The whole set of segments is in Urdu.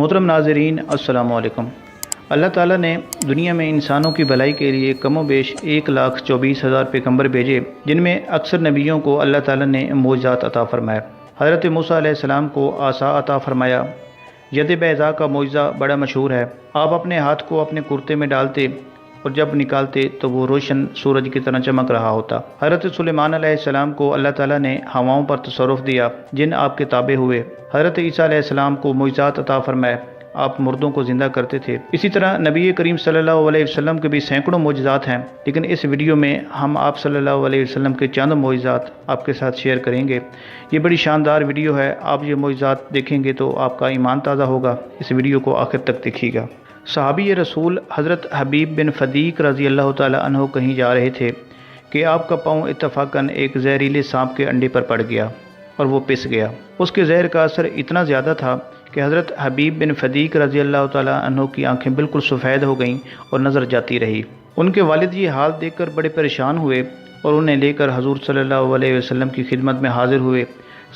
محترم ناظرین السلام علیکم۔ اللہ تعالیٰ نے دنیا میں انسانوں کی بھلائی کے لیے کم و بیش 1,24,000 پیغمبر بھیجے، جن میں اکثر نبیوں کو اللہ تعالیٰ نے معجزات عطا فرمائے۔ حضرت موسیٰ علیہ السلام کو عصا عطا فرمایا۔ ید بیضاء کا معجزہ بڑا مشہور ہے۔ آپ اپنے ہاتھ کو اپنے کرتے میں ڈالتے اور جب نکالتے تو وہ روشن سورج کی طرح چمک رہا ہوتا۔ حضرت سلیمان علیہ السلام کو اللہ تعالیٰ نے ہواؤں پر تصرف دیا، جن آپ کے تابع ہوئے۔ حضرت عیسیٰ علیہ السلام کو معجزات عطا فرمائے، آپ مردوں کو زندہ کرتے تھے۔ اسی طرح نبی کریم صلی اللہ علیہ وسلم کے بھی سینکڑوں معجزات ہیں، لیکن اس ویڈیو میں ہم آپ صلی اللہ علیہ وسلم کے چند معجزات آپ کے ساتھ شیئر کریں گے۔ یہ بڑی شاندار ویڈیو ہے، آپ یہ معجزات دیکھیں گے تو آپ کا ایمان تازہ ہوگا۔ اس ویڈیو کو آخر تک دیکھیے گا۔ صحابی رسول حضرت حبیب بن فدیق رضی اللہ تعالی عنہ کہیں جا رہے تھے کہ آپ کا پاؤں اتفاقاً ایک زہریلے سانپ کے انڈے پر پڑ گیا اور وہ پس گیا۔ اس کے زہر کا اثر اتنا زیادہ تھا کہ حضرت حبیب بن فدیق رضی اللہ تعالی عنہ کی آنکھیں بالکل سفید ہو گئیں اور نظر جاتی رہی۔ ان کے والد یہ حال دیکھ کر بڑے پریشان ہوئے اور انہیں لے کر حضور صلی اللہ علیہ وسلم کی خدمت میں حاضر ہوئے۔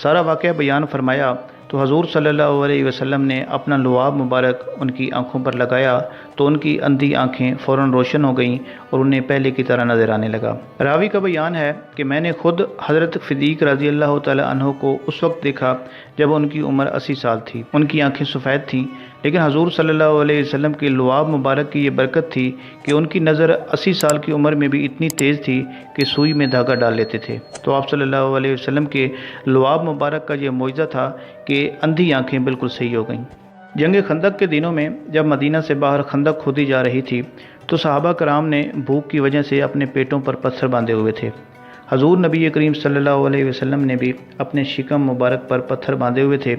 سارا واقعہ بیان فرمایا تو حضور صلی اللہ علیہ وسلم نے اپنا لعاب مبارک ان کی آنکھوں پر لگایا تو ان کی اندھی آنکھیں فوراً روشن ہو گئیں اور انہیں پہلے کی طرح نظر آنے لگا۔ راوی کا بیان ہے کہ میں نے خود حضرت فدیق رضی اللہ تعالی عنہ کو اس وقت دیکھا جب ان کی عمر 80 سال تھی۔ ان کی آنکھیں سفید تھیں، لیکن حضور صلی اللہ علیہ وسلم کے لعاب مبارک کی یہ برکت تھی کہ ان کی نظر 80 سال کی عمر میں بھی اتنی تیز تھی کہ سوئی میں دھاگا ڈال لیتے تھے۔ تو آپ صلی اللہ علیہ وسلم کے لعاب مبارک کا یہ معجزہ تھا کہ اندھی آنکھیں بالکل صحیح ہو گئیں۔ جنگ خندق کے دنوں میں جب مدینہ سے باہر خندق کھودی جا رہی تھی تو صحابہ کرام نے بھوک کی وجہ سے اپنے پیٹوں پر پتھر باندھے ہوئے تھے۔ حضور نبی کریم صلی اللہ علیہ وسلم نے بھی اپنے شکم مبارک پر پتھر باندھے ہوئے تھے۔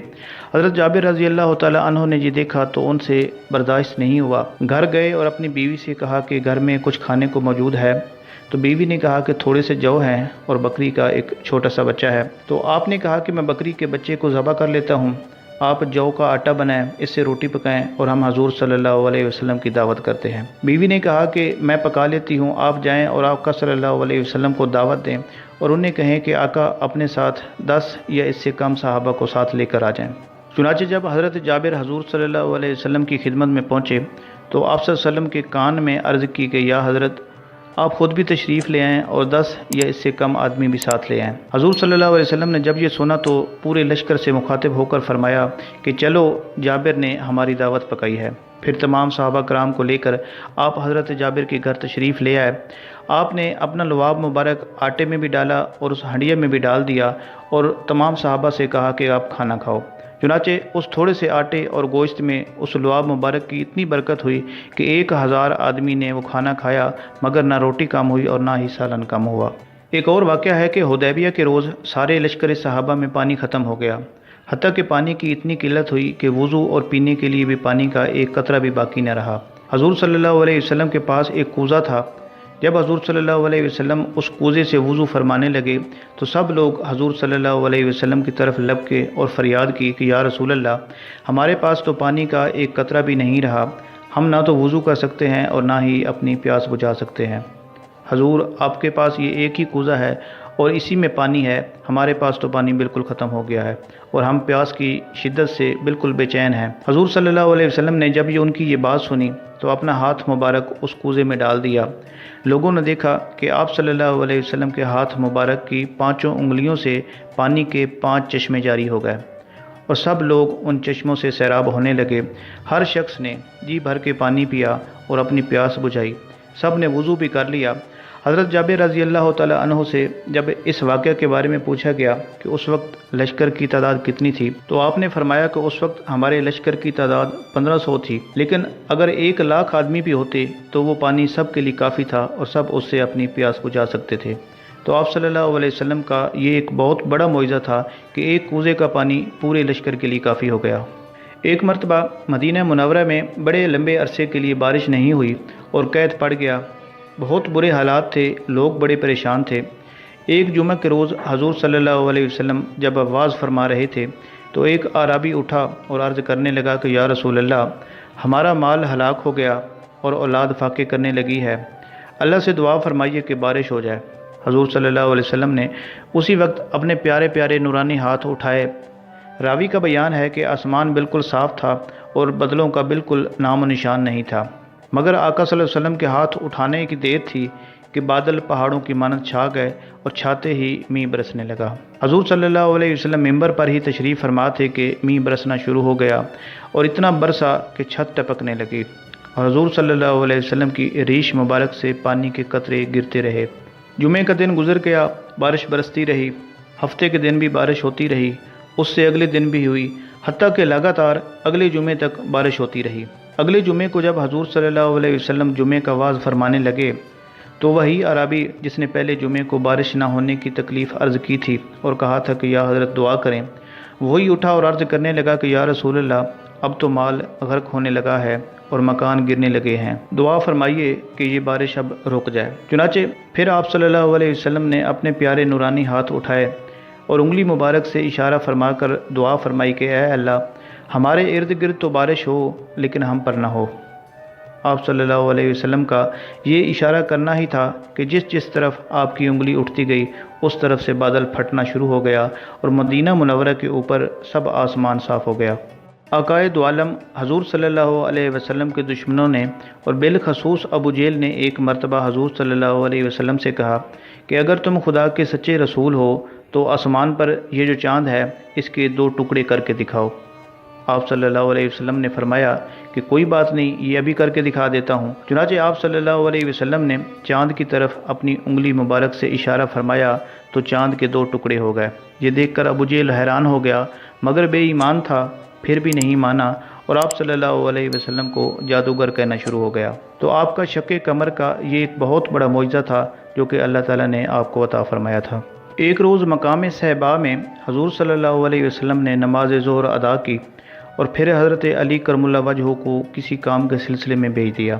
حضرت جابر رضی اللہ تعالی عنہ نے یہ دیکھا تو ان سے برداشت نہیں ہوا۔ گھر گئے اور اپنی بیوی سے کہا کہ گھر میں کچھ کھانے کو موجود ہے، تو بیوی نے کہا کہ تھوڑے سے جو ہیں اور بکری کا ایک چھوٹا سا بچہ ہے۔ تو آپ نے کہا کہ میں بکری کے بچے کو ذبح کر لیتا ہوں، آپ جو کا آٹا بنائیں، اس سے روٹی پکائیں اور ہم حضور صلی اللہ علیہ وسلم کی دعوت کرتے ہیں۔ بیوی نے کہا کہ میں پکا لیتی ہوں، آپ جائیں اور آقا صلی اللہ علیہ وسلم کو دعوت دیں اور انہیں کہیں کہ آقا اپنے ساتھ 10 یا اس سے کم صحابہ کو ساتھ لے کر آ جائیں۔ چنانچہ جب حضرت جابر حضور صلی اللہ علیہ وسلم کی خدمت میں پہنچے تو آپ صلی اللہ علیہ وسلم کے کان میں عرض کی کہ یا حضرت آپ خود بھی تشریف لے آئیں اور 10 یا اس سے کم آدمی بھی ساتھ لے آئیں۔ حضور صلی اللہ علیہ وسلم نے جب یہ سنا تو پورے لشکر سے مخاطب ہو کر فرمایا کہ چلو جابر نے ہماری دعوت پکائی ہے۔ پھر تمام صحابہ کرام کو لے کر آپ حضرت جابر کے گھر تشریف لے آئے۔ آپ نے اپنا لعاب مبارک آٹے میں بھی ڈالا اور اس ہنڈیا میں بھی ڈال دیا اور تمام صحابہ سے کہا کہ آپ کھانا کھاؤ۔ چنانچہ اس تھوڑے سے آٹے اور گوشت میں اس لعاب مبارک کی اتنی برکت ہوئی کہ 1000 آدمی نے وہ کھانا کھایا، مگر نہ روٹی کم ہوئی اور نہ ہی سالن کم ہوا۔ ایک اور واقعہ ہے کہ حدیبیہ کے روز سارے لشکر صحابہ میں پانی ختم ہو گیا، حتیٰ کہ پانی کی اتنی قلت ہوئی کہ وضو اور پینے کے لیے بھی پانی کا ایک قطرہ بھی باقی نہ رہا۔ حضور صلی اللہ علیہ وسلم کے پاس ایک کوزہ تھا۔ جب حضور صلی اللہ علیہ وسلم اس کوزے سے وضو فرمانے لگے تو سب لوگ حضور صلی اللہ علیہ وسلم کی طرف لب کے اور فریاد کی کہ یا رسول اللہ، ہمارے پاس تو پانی کا ایک قطرہ بھی نہیں رہا، ہم نہ تو وضو کر سکتے ہیں اور نہ ہی اپنی پیاس بجھا سکتے ہیں۔ حضور آپ کے پاس یہ ایک ہی کوزہ ہے اور اسی میں پانی ہے، ہمارے پاس تو پانی بالکل ختم ہو گیا ہے اور ہم پیاس کی شدت سے بالکل بے چین ہیں۔ حضور صلی اللہ علیہ وسلم نے جب یہ ان کی یہ بات سنی تو اپنا ہاتھ مبارک اس کوزے میں ڈال دیا۔ لوگوں نے دیکھا کہ آپ صلی اللہ علیہ وسلم کے ہاتھ مبارک کی 5 انگلیوں سے پانی کے 5 چشمے جاری ہو گئے اور سب لوگ ان چشموں سے سیراب ہونے لگے۔ ہر شخص نے جی بھر کے پانی پیا اور اپنی پیاس بجھائی، سب نے وضو بھی کر لیا۔ حضرت جابر رضی اللہ تعالی عنہ سے جب اس واقعہ کے بارے میں پوچھا گیا کہ اس وقت لشکر کی تعداد کتنی تھی تو آپ نے فرمایا کہ اس وقت ہمارے لشکر کی تعداد 1500 تھی، لیکن اگر 1,00,000 آدمی بھی ہوتے تو وہ پانی سب کے لیے کافی تھا اور سب اس سے اپنی پیاس بجھا سکتے تھے۔ تو آپ صلی اللہ علیہ وسلم کا یہ ایک بہت بڑا معجزہ تھا کہ ایک کوزے کا پانی پورے لشکر کے لیے کافی ہو گیا۔ ایک مرتبہ مدینہ منورہ میں بڑے لمبے عرصے کے لیے بارش نہیں ہوئی اور قحط پڑ گیا، بہت برے حالات تھے، لوگ بڑے پریشان تھے۔ ایک جمعہ کے روز حضور صلی اللہ علیہ وسلم جب آواز فرما رہے تھے تو ایک اعرابی اٹھا اور عرض کرنے لگا کہ یا رسول اللہ، ہمارا مال ہلاک ہو گیا اور اولاد فاقے کرنے لگی ہے، اللہ سے دعا فرمائیے کہ بارش ہو جائے۔ حضور صلی اللہ علیہ وسلم نے اسی وقت اپنے پیارے پیارے نورانی ہاتھ اٹھائے، راوی کا بیان ہے کہ آسمان بالکل صاف تھا اور بادلوں کا بالکل نام و نشان نہیں تھا، مگر آقا صلی اللہ علیہ وسلم کے ہاتھ اٹھانے کی دیر تھی کہ بادل پہاڑوں کی مانند چھا گئے اور چھاتے ہی میںہ برسنے لگا۔ حضور صلی اللہ علیہ وسلم ممبر پر ہی تشریف فرما تھے کہ میںہ برسنا شروع ہو گیا اور اتنا برسا کہ چھت ٹپکنے لگی اور حضور صلی اللہ علیہ وسلم کی ریش مبارک سے پانی کے قطرے گرتے رہے۔ جمعے کا دن گزر گیا، بارش برستی رہی، ہفتے کے دن بھی بارش ہوتی رہی، اس سے اگلے دن بھی ہوئی، حتیٰ کہ لگاتار اگلے جمعے تک بارش ہوتی رہی۔ اگلے جمعے کو جب حضور صلی اللہ علیہ وسلم جمعے کا وعظ فرمانے لگے تو وہی عربی جس نے پہلے جمعے کو بارش نہ ہونے کی تکلیف عرض کی تھی اور کہا تھا کہ یا حضرت دعا کریں، وہی اٹھا اور عرض کرنے لگا کہ یا رسول اللہ، اب تو مال غرق ہونے لگا ہے اور مکان گرنے لگے ہیں، دعا فرمائیے کہ یہ بارش اب رک جائے۔ چنانچہ پھر آپ صلی اللہ علیہ وسلم نے اپنے پیارے نورانی ہاتھ اٹھائے اور انگلی مبارک سے اشارہ فرما کر دعا فرمائی کہ اے اللہ، ہمارے ارد گرد تو بارش ہو لیکن ہم پر نہ ہو۔ آپ صلی اللہ علیہ وسلم کا یہ اشارہ کرنا ہی تھا کہ جس جس طرف آپ کی انگلی اٹھتی گئی اس طرف سے بادل پھٹنا شروع ہو گیا اور مدینہ منورہ کے اوپر سب آسمان صاف ہو گیا۔ عقائد عالم حضور صلی اللہ علیہ وسلم کے دشمنوں نے اور بالخصوص ابو جہل نے ایک مرتبہ حضور صلی اللہ علیہ وسلم سے کہا کہ اگر تم خدا کے سچے رسول ہو تو آسمان پر یہ جو چاند ہے اس کے 2 ٹکڑے کر کے دکھاؤ۔ آپ صلی اللہ علیہ وسلم نے فرمایا کہ کوئی بات نہیں، یہ ابھی کر کے دکھا دیتا ہوں۔ چنانچہ آپ صلی اللہ علیہ وسلم نے چاند کی طرف اپنی انگلی مبارک سے اشارہ فرمایا تو چاند کے 2 ٹکڑے ہو گئے۔ یہ دیکھ کر ابو جہل حیران ہو گیا، مگر بے ایمان تھا، پھر بھی نہیں مانا اور آپ صلی اللہ علیہ وسلم کو جادوگر کہنا شروع ہو گیا۔ تو آپ کا شق قمر کا یہ ایک بہت بڑا معجزہ تھا جو کہ اللہ تعالیٰ نے آپ کو عطا فرمایا تھا۔ ایک روز مقام صحبا میں حضور صلی اللہ علیہ وسلم نے نماز ظہر ادا کی اور پھر حضرت علی کرم اللہ وجہہ کو کسی کام کے سلسلے میں بھیج دیا۔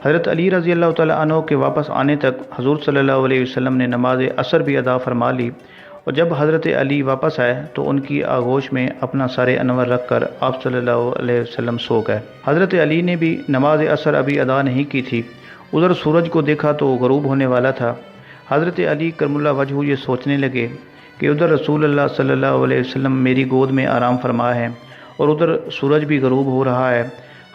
حضرت علی رضی اللہ تعالیٰ عنہ کے واپس آنے تک حضور صلی اللہ علیہ وسلم نے نماز عصر بھی ادا فرما لی اور جب حضرت علی واپس آئے تو ان کی آغوش میں اپنا سر انور رکھ کر آپ صلی اللہ علیہ وسلم سو گئے۔ حضرت علی نے بھی نماز عصر ابھی ادا نہیں کی تھی، ادھر سورج کو دیکھا تو غروب ہونے والا تھا۔ حضرت علی کرم اللہ وجہہ یہ سوچنے لگے کہ ادھر رسول اللہ صلی اللہ علیہ وسلم میری گود میں آرام فرما ہے اور ادھر سورج بھی غروب ہو رہا ہے،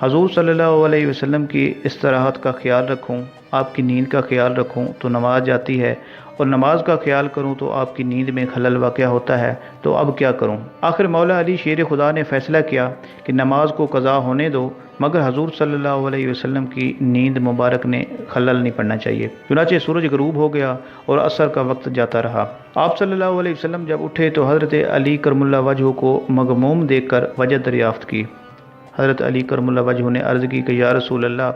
حضور صلی اللہ علیہ وسلم کی استراحت کا خیال رکھوں، آپ کی نیند کا خیال رکھوں تو نماز جاتی ہے، اور نماز کا خیال کروں تو آپ کی نیند میں خلل واقع ہوتا ہے، تو اب کیا کروں؟ آخر مولا علی شیر خدا نے فیصلہ کیا کہ نماز کو قضا ہونے دو، مگر حضور صلی اللہ علیہ وسلم کی نیند مبارک نے خلل نہیں پڑنا چاہیے۔ چنانچہ سورج غروب ہو گیا اور عصر کا وقت جاتا رہا۔ آپ صلی اللہ علیہ وسلم جب اٹھے تو حضرت علی کرم اللہ وجہہ کو مغموم دیکھ کر وجہ دریافت کی۔ حضرت علی کرم اللہ وجہہ نے عرض کی کہ یا رسول اللہ،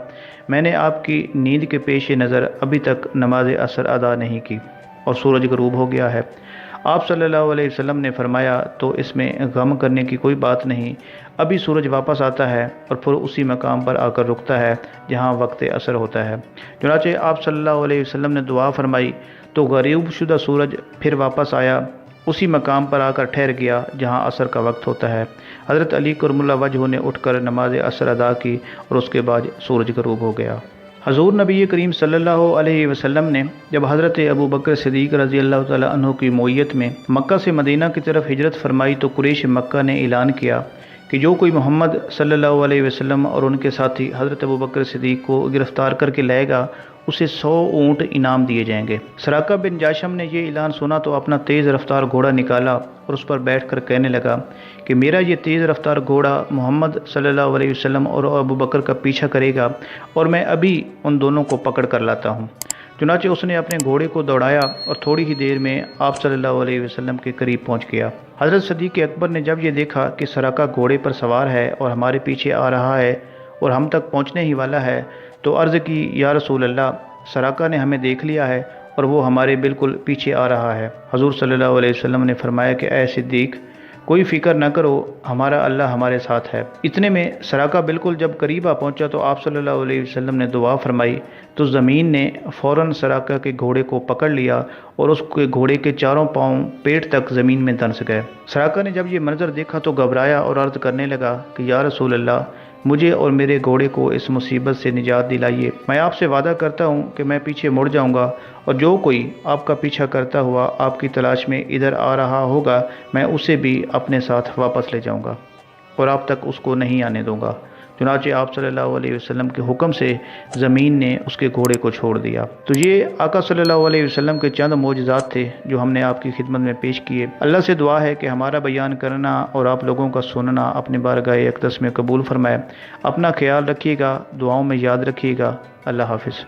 میں نے آپ کی نیند کے پیش نظر ابھی تک نماز عصر ادا نہیں کی اور سورج غروب ہو گیا ہے۔ آپ صلی اللہ علیہ وسلم نے فرمایا تو اس میں غم کرنے کی کوئی بات نہیں، ابھی سورج واپس آتا ہے اور پھر اسی مقام پر آ کر رکتا ہے جہاں وقت عصر ہوتا ہے۔ چنانچہ آپ صلی اللہ علیہ وسلم نے دعا فرمائی تو غروب شدہ سورج پھر واپس آیا، اسی مقام پر آ کر ٹھہر گیا جہاں عصر کا وقت ہوتا ہے۔ حضرت علی کرم اللہ وجہہ نے اٹھ کر نماز عصر ادا کی اور اس کے بعد سورج غروب ہو گیا۔ حضور نبی کریم صلی اللہ علیہ وسلم نے جب حضرت ابو بکر صدیق رضی اللہ تعالیٰ عنہ کی معیت میں مکہ سے مدینہ کی طرف ہجرت فرمائی تو قریش مکہ نے اعلان کیا کہ جو کوئی محمد صلی اللہ علیہ وسلم اور ان کے ساتھی حضرت ابو بکر صدیق کو گرفتار کر کے لائے گا اسے 100 اونٹ انعام دیے جائیں گے۔ سراقہ بن جاشم نے یہ اعلان سنا تو اپنا تیز رفتار گھوڑا نکالا اور اس پر بیٹھ کر کہنے لگا کہ میرا یہ تیز رفتار گھوڑا محمد صلی اللہ علیہ وسلم اور ابو بکر کا پیچھا کرے گا اور میں ابھی ان دونوں کو پکڑ کر لاتا ہوں۔ چنانچہ اس نے اپنے گھوڑے کو دوڑایا اور تھوڑی ہی دیر میں آپ صلی اللہ علیہ وسلم کے قریب پہنچ گیا۔ حضرت صدیق اکبر نے جب یہ دیکھا کہ سراقہ گھوڑے پر سوار ہے اور ہمارے پیچھے آ رہا ہے اور ہم تک پہنچنے ہی والا ہے تو عرض کی یا رسول اللہ، سراقہ نے ہمیں دیکھ لیا ہے اور وہ ہمارے بالکل پیچھے آ رہا ہے۔ حضور صلی اللہ علیہ وسلم نے فرمایا کہ اے صدیق، کوئی فکر نہ کرو، ہمارا اللہ ہمارے ساتھ ہے۔ اتنے میں سراقہ بالکل جب قریب آ پہنچا تو آپ صلی اللہ علیہ وسلم نے دعا فرمائی تو زمین نے فوراً سراقہ کے گھوڑے کو پکڑ لیا اور اس کے گھوڑے کے چاروں پاؤں پیٹ تک زمین میں دنس گئے۔ سراقہ نے جب یہ منظر دیکھا تو گھبرایا اور عرض کرنے لگا کہ یا رسول اللہ، مجھے اور میرے گھوڑے کو اس مصیبت سے نجات دلائیے۔ میں آپ سے وعدہ کرتا ہوں کہ میں پیچھے مڑ جاؤں گا، اور جو کوئی آپ کا پیچھا کرتا ہوا آپ کی تلاش میں ادھر آ رہا ہوگا میں اسے بھی اپنے ساتھ واپس لے جاؤں گا اور آپ تک اس کو نہیں آنے دوں گا۔ چنانچہ آپ صلی اللہ علیہ وسلم کے حکم سے زمین نے اس کے گھوڑے کو چھوڑ دیا۔ تو یہ آقا صلی اللہ علیہ وسلم کے چند معجزات تھے جو ہم نے آپ کی خدمت میں پیش کیے۔ اللہ سے دعا ہے کہ ہمارا بیان کرنا اور آپ لوگوں کا سننا اپنے بارگاہ اقدس میں قبول فرمائے۔ اپنا خیال رکھیے گا، دعاؤں میں یاد رکھیے گا۔ اللہ حافظ۔